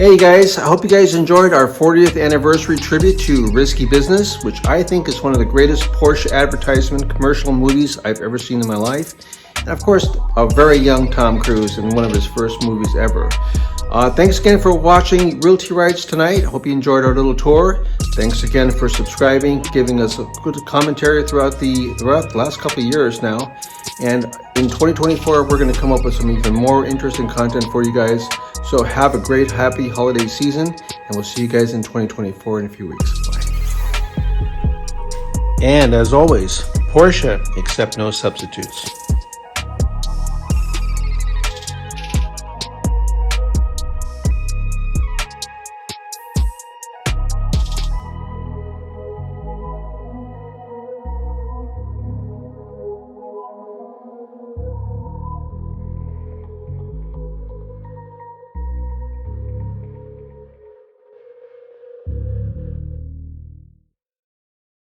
Hey guys, I hope you guys enjoyed our 40th anniversary tribute to Risky Business, which I think is one of the greatest Porsche advertisement commercial movies I've ever seen in my life. And of course, a very young Tom Cruise in one of his first movies ever. Thanks again for watching Realty Rights tonight. I hope you enjoyed our little tour. Thanks again for subscribing, giving us a good commentary throughout the last couple of years now. And in 2024, we're going to come up with some even more interesting content for you guys. So have a great, happy holiday season, and we'll see you guys in 2024 in a few weeks. Bye. And as always, Porsche, accept no substitutes.